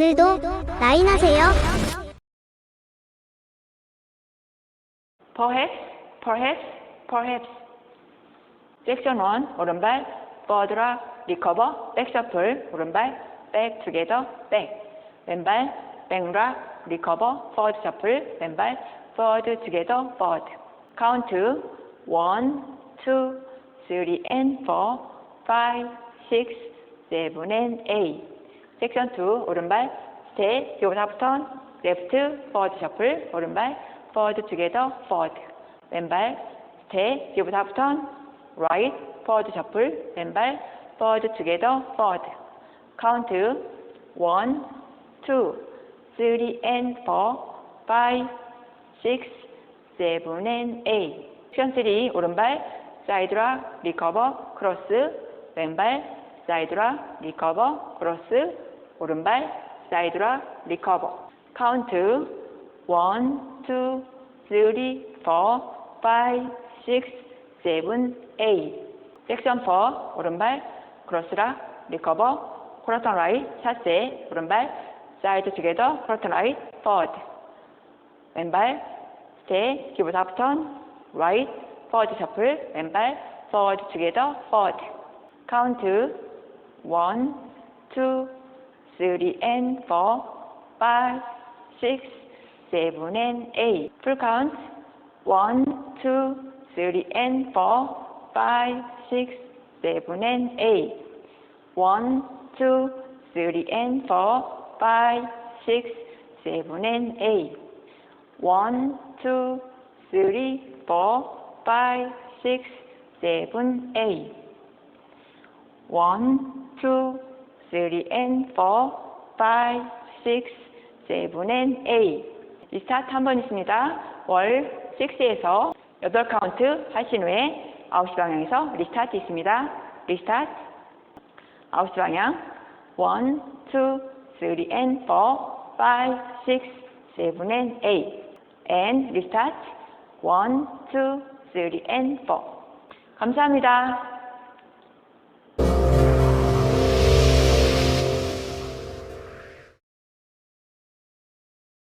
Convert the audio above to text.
오늘도 라인 하세요. perhaps. 섹션 1 오른발 forward라 리커버 백 셔플 오른발 back together back 왼발 back라 리커버 forward 셔플 왼발 forward together forward count 1, 2, 3 and 4 5, 6, 7 and 8 섹션 2 오른발 stay 기본 하프턴 left forward 셔플 오른발 forward together forward 왼발 stay 기본 하프턴 right forward 셔플 왼발 forward together forward count 1, 2, 3 and 4 5, 6, 7 and 8 섹션 3 오른발 사이드라 리커버 크로스 왼발 사이드라 리커버 크로스 오른발 사이드라 리커버 카운트 1, 2, 3, 4, 5, 6, 7, 8 섹션 4 오른발 크로스라 리커버 크로턴 라이트 샷세 오른발 사이드 투게더 크로턴 라이트 포워드 왼발 스테이 기본 하프턴 라이트 포워드 셔플 왼발 포워드 투게더 포워드 카운트 1, 2, 3 and 4 5, 6, 7 and 8 풀 카운트 1, 2, 3 and 4 5, 6, 7 and 8 1, 2, 3 and 4 5, 6, 7 and 8 1, 2, 3, 4 5, 6, 7, 8 1, 2, 3 and 4 5, 6, 7 and 8 리스타트 한 번 있습니다. 월 6에서 8카운트 하신 후에 9시 방향에서 리스타트 있습니다. 리스타트 9시 방향 1, 2, 3 and 4 5, 6, 7 and 8 and 리스타트 1, 2, 3 and 4 감사합니다.